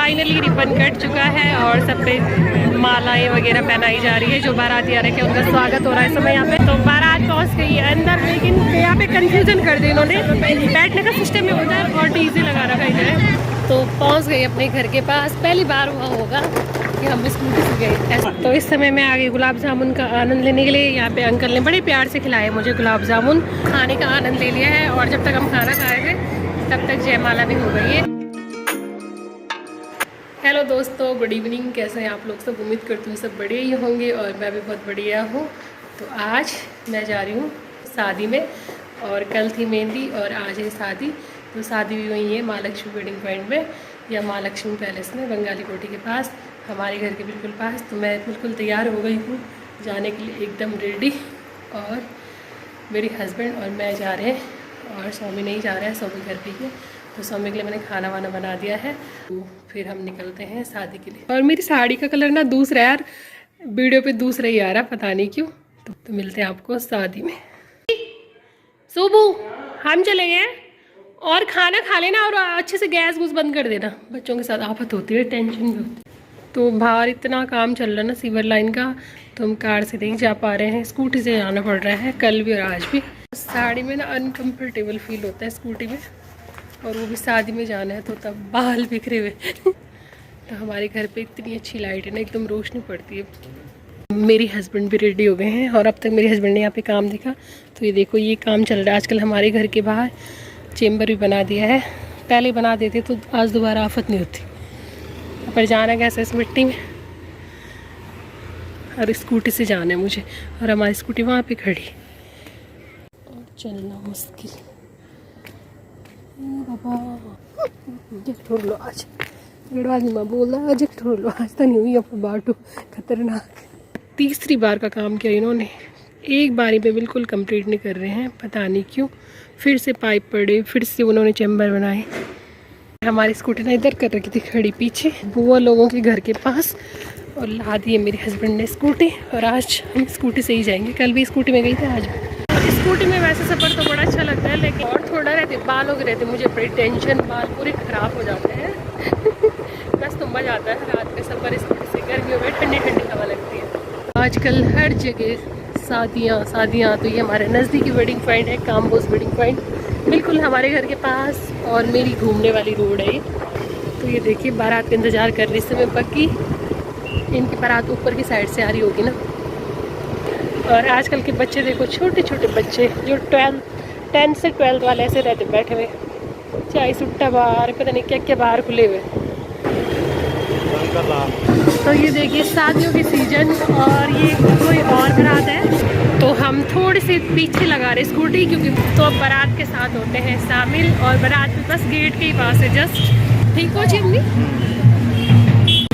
Finally ribbon cut चुका है और सब पे मालाएं वगैरह पहनाई जा रही है। जो बाराती आ रहे हैं उनका स्वागत हो रहा है समय यहाँ पे। तो बारात पहुँच गई है अंदर, लेकिन यहाँ पे कंफ्यूजन कर दी इन्होंने। बैठने का सिस्टम है उधर और डीजे लगा रखा है इधर। तो पहुँच गई अपने घर के पास। पहली बार हुआ होगा कि हम स्कूटी से गए। तो इस समय मैं आ गई गुलाब जामुन का आनंद लेने के लिए। यहाँ पे अंकल ने बड़े प्यार से खिलाए मुझे गुलाब जामुन। खाने का आनंद ले लिया है और जब तक हम खाना खाए थे तब तक जयमाला भी हो गई है। हेलो दोस्तों, गुड इवनिंग। कैसे हैं आप लोग सब? उम्मीद करती हूँ सब बढ़िया ही होंगे और मैं भी बहुत बढ़िया हूँ। तो आज मैं जा रही हूँ शादी में और कल थी मेहंदी और आज है शादी। तो शादी भी वही है महालक्ष्मी वेडिंग पॉइंट में या महालक्ष्मी पैलेस में, बंगाली कोठी के पास, हमारे घर के बिल्कुल पास। तो मैं बिल्कुल तैयार हो गई हूँ जाने के लिए, एकदम रेडी। और मेरे हस्बैंड और मैं जा रहे हैं और स्वामी नहीं जा रहा है, स्वामी घर पे ही है। तो स्वामी के लिए मैंने खाना वाना बना दिया है। तो फिर हम निकलते हैं शादी के लिए। और मेरी साड़ी का कलर ना दूसरा यार, वीडियो पे दूसरा ही आ रहा, पता नहीं क्यों। तो मिलते हैं आपको शादी में। सुबू हम चले गए और खाना खा लेना और अच्छे से गैस वूस बंद कर देना। बच्चों के साथ आफत होती है, टेंशन भी होती है। तो बाहर इतना काम चल रहा है ना सीवर लाइन का, तो हम कार से नहीं जा पा रहे हैं, स्कूटी से जाना पड़ रहा है कल भी और आज भी। साड़ी में ना अनकम्फर्टेबल फील होता है स्कूटी में, और वो भी शादी में जाना है तो तब बाल बिखरे हुए। तो हमारे घर पे इतनी अच्छी लाइट है ना, एकदम रोशनी पड़ती है। मेरे हस्बैंड भी रेडी हो गए हैं और अब तक मेरे हस्बैंड ने यहाँ पे काम देखा। तो ये देखो ये काम चल रहा है आजकल हमारे घर के बाहर। चेम्बर भी बना दिया है, पहले बना देते तो आज दोबारा आफत नहीं होती। पर जाना कैसे इस मिट्टी में, और स्कूटी से जाना है मुझे, और हमारी स्कूटी वहाँ पे खड़ी और चलना मुश्किल। बाबा छोड़ लो आज, गड़वाली माँ बोल रहा आज छोड़ लो, आज तो नहीं हुई अब बाटो खतरनाक। तीसरी बार का काम किया इन्होंने, एक बारी में बिल्कुल कंप्लीट नहीं कर रहे हैं, पता नहीं क्यों। फिर से पाइप पड़े, फिर से उन्होंने चैम्बर बनाए। हमारी स्कूटी ना इधर कर रखी थी खड़ी पीछे बुआ लोगों के घर के पास, और ला दी है मेरे हस्बैंड ने स्कूटी। और आज हम स्कूटी से ही जाएंगे, कल भी स्कूटी में गई थी आज भी। स्कूटी में वैसे सफ़र तो बड़ा अच्छा लगता है, लेकिन और थोड़ा रहते बाल हो गए रहते मुझे बड़ी टेंशन, बाल पूरे ख़राब हो जाते हैं। बस तो मज़ा आता है रात में सफ़र स्कूटी से, गर्मियों में ठंडी ठंडी हवा लगती है। आजकल हर जगह शादियाँ। तो ये हमारे नज़दीकी वेडिंग पॉइंट है, काम्बोज वेडिंग पॉइंट, बिल्कुल हमारे घर के पास, और मेरी घूमने वाली रोड है। तो ये देखिए बारात का इंतज़ार कर रही इस समय पक्की, इनकी बारात ऊपर की साइड से आ रही होगी ना। और आजकल के बच्चे देखो, छोटे छोटे बच्चे जो 10 से 12 वाले ऐसे रहते बैठे हुए, चाय सुट्टा बाहर, पता नहीं क्या क्या बाहर खुले हुए। तो ये देखिए शादियों की सीजन, और ये कोई और बारात है। तो हम थोड़े से पीछे लगा रहे स्कूटी, क्योंकि तो अब बारात के साथ होते हैं शामिल, और बारात भी बस गेट के ही पास है जस्ट। ठीक हो चिमनी?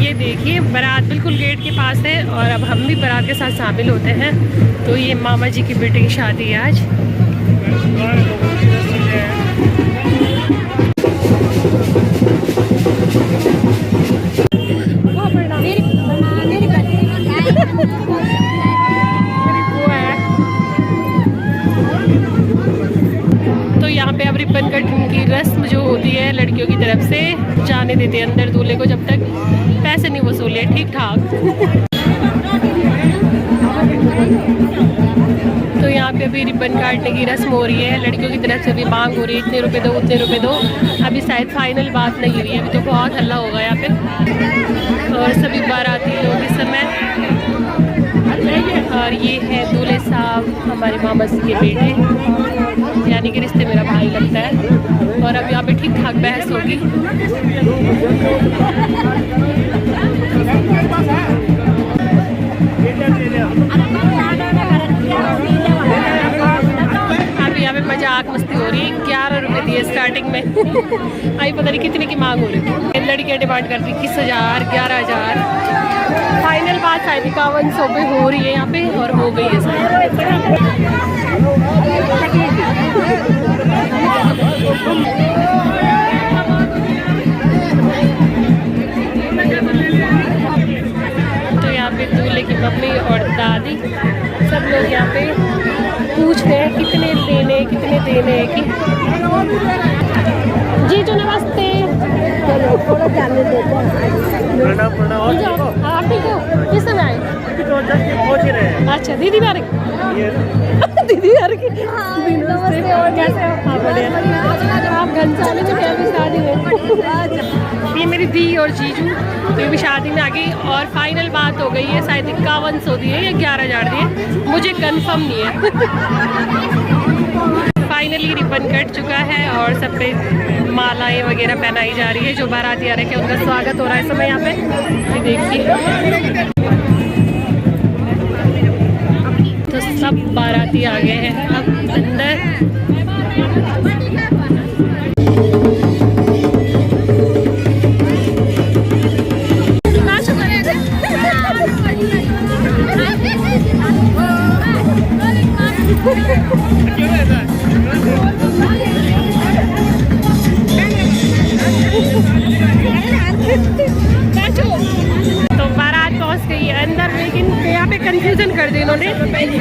ये देखिए बारात बिल्कुल गेट के पास है, और अब हम भी बारात के साथ शामिल होते हैं। तो ये मामा जी की बेटे की शादी है आज। तो यहाँ पे अब रिबन कटिंग की रस्म जो होती है लड़कियों की तरफ से, जाने देते हैं अंदर दूल्हे को जब तक पैसे नहीं वसूले ठीक ठाक। तो यहाँ पे अभी रिबन काटने की रस्म हो रही है, लड़कियों की तरफ से भी मांग हो रही है, इतने रुपए दो उतने रुपए दो। अभी शायद फाइनल बात नहीं हुई है, अभी तो बहुत हल्ला होगा यहाँ पे। और सभी बाराती लोग इस समय, और ये है दूल्हे साहब हमारे मामा जी के बेटे, यानी कि रिश्ते मेरा भाई लगता है। और अब यहाँ पे ठीक ठाक बहस होगी। अभी यहाँ पे मजाक मस्ती हो रही है। 11 रुपये दिए स्टार्टिंग में। अभी पता नहीं कितने की मांग हो रही है। लड़कियाँ डिमांड करती 21,000 11,000। फाइनल बात शायद 5100 पे हो रही है यहाँ पे, और हो गई है शायद। तो यहाँ पे दूल्हे की मम्मी और दादी सब लोग यहाँ पे पूछ रहे हैं कितने देने कि जी जो नमस्ते। थोड़ा जाने देते हैं। आप ठीक हो? किस समय आए? पहुंच ही रहे हैं। अच्छा, दीदी भी आ रही? दीदी आ रही? नमस्ते, और कैसे हो? हाँ, बढ़िया। आप घनसाली में क्या शादी में? ये मेरी दी और जीजू ये भी शादी में आ गई और फाइनल बात हो गई है, शायद 5100 दिए या 11,000 दिए, मुझे कंफर्म नहीं है। फाइनली रिबन कट चुका है और सब पे मालाएं वगैरह पहनाई जा रही है। जो बाराती आ रहे हैं उनका स्वागत हो रहा है इस समय यहाँ पे, ये देखिए। तो सब बाराती आ गए हैं अब अंदर। तो बारात पहुंच गई है अंदर, लेकिन यहाँ पे कंफ्यूजन कर दिया इन्होंने।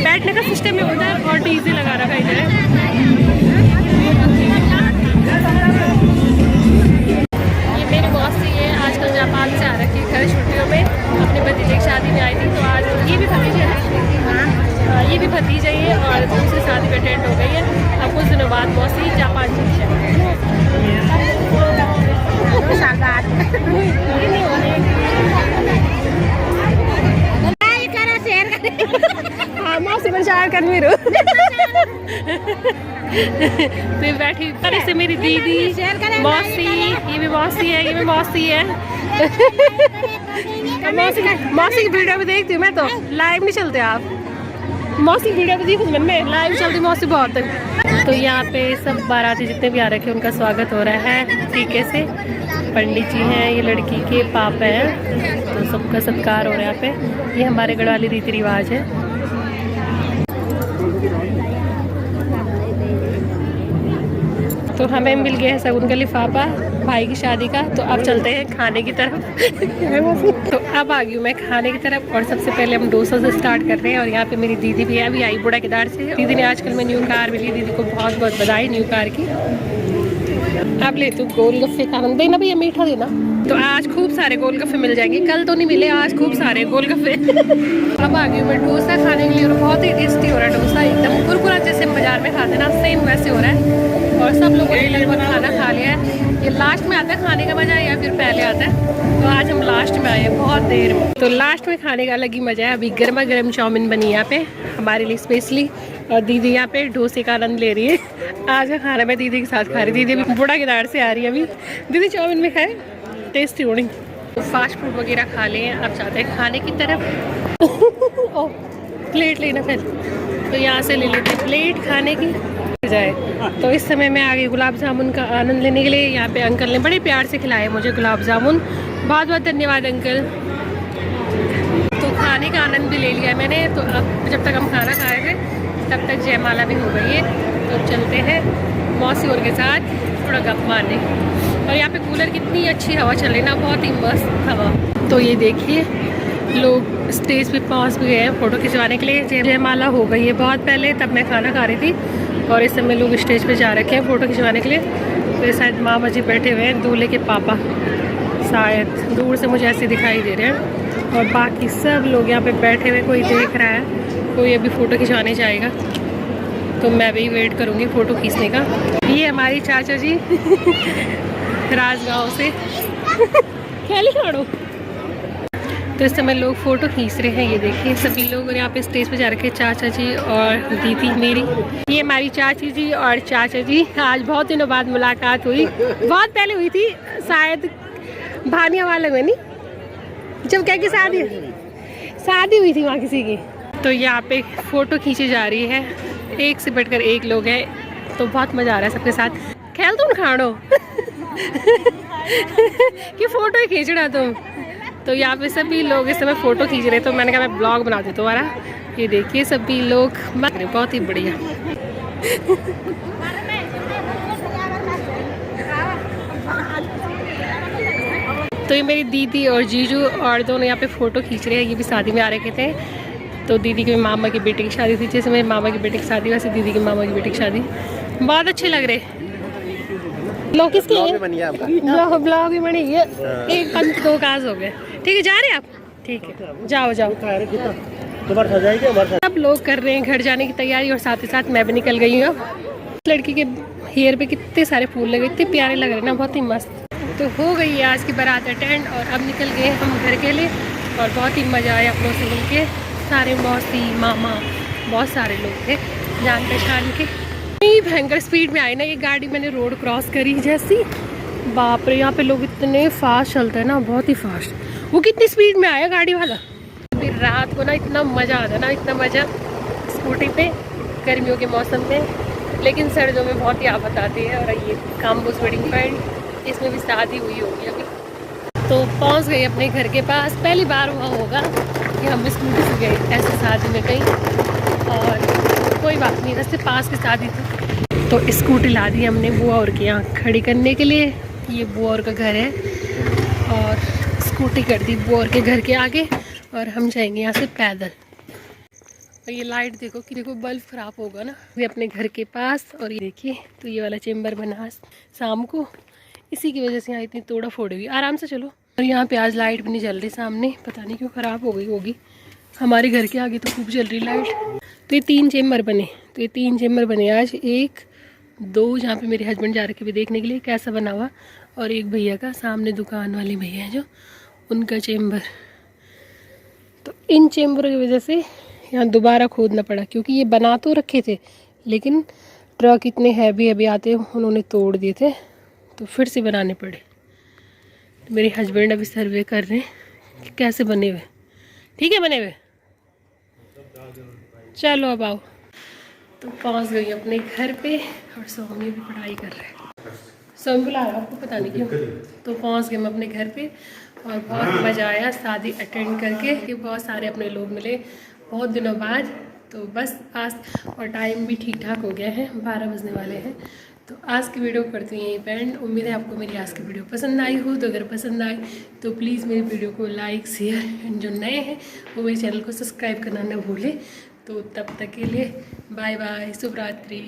बैठने का सिस्टम है उधर और डीजे लगा रखा है इधर। ये मेरी मौसी है, आजकल जापान से आ रखी है घर छुट्टियों में, अपने भतीजे की शादी में आई थी। तो आज ये भी भतीजा है, ये भी भतीजा ही है और दूसरी शादी में अटेंड हो गई है। अब कुछ दिनों बाद मौसी जापान चली जाएगी। हाँ, मौसी में चार कर मेरे तो बैठी से मेरी दीदी मौसी, ये भी मौसी है, ये भी मौसी है। मौसी की वीडियो भी देखती हूँ मैं, तो लाइव नहीं चलते आप? मौसी की वीडियो भी देखती हूँ मैं, लाइव चलती मौसी बहुत है। तो यहाँ पे सब बाराती जितने भी आ रखे हैं उनका स्वागत हो रहा है तरीके से। पंडित जी हैं, ये लड़की के पापा हैं, तो सबका सत्कार हो रहा है यहाँ पे। ये हमारे गढ़वाली रीति रिवाज है। तो हमें मिल गया है शगुन का लिफाफा भाई की शादी का। तो अब चलते हैं खाने की तरफ। तो अब आ गई हूँ मैं खाने की तरफ और सबसे पहले हम डोसा से स्टार्ट कर रहे हैं। और यहाँ पे मेरी दीदी भी है, अभी आई बूढ़ा केदार से। दीदी ने आजकल में न्यू कार मिली, दीदी को बहुत बहुत बधाई न्यू कार की। अब ले तू गोलगप्पे का देना भैया, मीठा देना। तो आज खूब सारे गोलगप्पे मिल जाएंगे, कल तो नहीं मिले, आज खूब सारे गोलगप्पे। अब आ गई मैं डोसा खाने के लिए और बहुत ही टेस्टी हो रहा है डोसा, एकदम कुरकुरा जैसे बाजार में खाते ना सेम वैसे हो रहा है। और सब लोगों ने लगभग खाना खा लिया है। ये लास्ट में आता है खाने का मजा या फिर पहले आता है? तो आज हम लास्ट में आए हैं बहुत देर में, तो लास्ट में खाने का अलग ही मजा है। अभी गर्मा गर्म चाउमीन बनी यहाँ पे हमारे लिए स्पेशली, और दीदी यहाँ पे डोसे का आनंद ले रही है। आज का खाना मैं दीदी के साथ खा रही। दीदी अभी बूढ़ा केदार से आ रही है, अभी दीदी चाउमीन में खाए, टेस्टी होनी। तो फास्ट फूड वगैरह खा लें, अब जाते हैं खाने की तरफ। ओ प्लेट लेना फिर, तो यहाँ से ले लेते हैं प्लेट खाने की जाए। तो इस समय मैं आ गई गुलाब जामुन का आनंद लेने के लिए। यहाँ पे अंकल ने बड़े प्यार से खिलाए मुझे गुलाब जामुन, बहुत बहुत धन्यवाद अंकल। तो खाने का आनंद भी ले लिया मैंने। तो अब जब तक हम खाना खाए थे तब तक जयमाला भी हो गई है। तो चलते हैं मौसी और के साथ थोड़ा गप मारने। और यहाँ पे कूलर कितनी अच्छी हवा चल रही ना, बहुत ही मस्त हवा। तो ये देखिए लोग स्टेज पे पहुँच भी गए हैं फ़ोटो खिंचवाने के लिए। जयमाला हो गई है बहुत पहले, तब मैं खाना खा रही थी और इस समय लोग स्टेज पे जा रखे हैं फ़ोटो खिंचवाने के लिए। तो शायद मामा जी बैठे हुए हैं, दूल्हे के पापा शायद, दूर से मुझे ऐसे दिखाई दे रहे हैं। और बाकी सब लोग यहाँ पे बैठे हुए, कोई देख रहा है, कोई अभी फ़ोटो खिंचवाने जाएगा। तो मैं भी वेट करूँगी फ़ोटो खींचने का। ये हमारी चाचा जी राजगांव से खेली खाड़ो। तो इस समय लोग फ़ोटो खींच रहे हैं, ये देखिए सभी लोग। और यहाँ पे स्टेज पे जा रखे हैं चाचा जी और दीदी मेरी। ये हमारी चाची जी और चाचा जी। आज बहुत दिनों बाद मुलाकात हुई, बहुत पहले हुई थी शायद भानिया वाले में, नहीं जब क्या की शादी हुई थी वहाँ किसी की। तो यहाँ पे फ़ोटो खींची जा रही है, एक से बढ़कर एक लोग हैं। तो बहुत मज़ा आ रहा है सबके साथ। खेल तुम खाड़ो कि फ़ोटो ही खींचना तुम। तो यहाँ पे सभी लोग इस समय फ़ोटो खींच रहे हैं। तो मैंने कहा मैं ब्लॉग बना दूँ तुम्हारा। ये देखिए सभी लोग, बहुत ही बढ़िया। तो ये मेरी दीदी और जीजू और दोनों यहाँ पे फ़ोटो खींच रहे हैं। ये भी शादी में आ रखे थे। तो दीदी के मामा की बेटे की शादी थी, जैसे मेरे मामा की बेटे की शादी वैसे दीदी के मामा की बेटे की शादी। बहुत अच्छे लग रहे। ब्लॉग किसके ब्लॉग लिए? भी बन गया आपका। ब्लॉग भी बनी है। एक पंच दो काज हो गए। ठीक है, जा रहे हैं आप? ठीक है, जाओ जाओ। दोबारा जाएगी हमारे साथ। सब लोग कर रहे हैं घर जाने की तैयारी और साथ ही साथ मैं भी निकल गई हूँ। लड़की के हेयर पे कितने सारे फूल लगे, इतने प्यारे लग रहे हैं ना, बहुत ही मस्त। तो हो गई है आज की बारात अटेंड और अब निकल गए हम घर के लिए। और बहुत ही मज़ा आया अपनों से मिल के। सारे मौसी मामा बहुत सारे लोग थे जान पहचान के। इतनी भयंकर स्पीड में आई ना ये गाड़ी, मैंने रोड क्रॉस करी जैसी, बाप रे। यहाँ पे लोग इतने फास्ट चलते हैं ना, बहुत ही फास्ट। वो कितनी स्पीड में आया गाड़ी वाला। फिर रात को ना इतना मज़ा आता है ना, इतना मज़ा स्कूटी पे गर्मियों के मौसम में। लेकिन सर्दियों में बहुत ही आफत आती है। और ये काम्बोज वेडिंग पॉइंट, इसमें भी शादी हुई होगी अभी। तो पहुंच गई अपने घर के पास। पहली बार हुआ होगा कि हम स्कूटी से गए ऐसे शादी में कहीं। और कोई बात नहीं, रस्ते पास की शादी थी तो स्कूटी ला दी हमने बुआ और के यहाँ खड़ी करने के लिए। ये बुआ और का घर है और स्कूटी कर दी बुआ और के घर के आगे और हम जाएंगे यहाँ से पैदल। और ये लाइट देखो कि देखो बल्ब ख़राब होगा ना। ये अपने घर के पास। और ये देखिए तो ये वाला चेम्बर बना शाम को, इसी की वजह से यहाँ इतनी तोड़ा फोड़ हुई। आराम से चलो। और यहाँ पे आज लाइट भी नहीं जल रही सामने, पता नहीं क्यों ख़राब हो गई होगी। हमारे घर के आगे तो खूब जल रही लाइट। तो ये 3 चेम्बर बने। तो ये 3 चेम्बर बने आज। 1 2 जहाँ पे मेरे हस्बैंड जा रखे भी देखने के लिए कैसा बना हुआ। और एक भैया का सामने दुकान वाले भैया हैं जो, उनका चेम्बर। तो इन चेम्बरों की वजह से यहाँ दोबारा खोदना पड़ा, क्योंकि ये बना तो रखे थे लेकिन ट्रक इतने हैवी आते उन्होंने तोड़ दिए थे, तो फिर से बनाने पड़े। तो मेरे हस्बैंड अभी सर्वे कर रहे हैं कि कैसे बने हुए। ठीक है बने हुए, चलो अब आओ। तो पहुँच गई अपने घर पे और सौम्य भी पढ़ाई कर रहे हैं। सौम्य बुला रहा आपको पता नहीं क्यों। तो पहुँच गए हम अपने घर पे और बहुत मज़ा आया शादी अटेंड करके कि बहुत सारे अपने लोग मिले बहुत दिनों बाद। तो बस आज और टाइम भी ठीक ठाक हो गया है, 12 बजने वाले हैं। तो आज की वीडियो करती हूँ यहीं पे एंड। उम्मीद है आपको मेरी आज की वीडियो पसंद आई हो। तो अगर पसंद आए तो प्लीज़ मेरी वीडियो को लाइक शेयर एंड जो नए हैं वो मेरे चैनल को सब्सक्राइब करना ना भूलें। तो तब तक के लिए बाय बाय, शुभ रात्रि।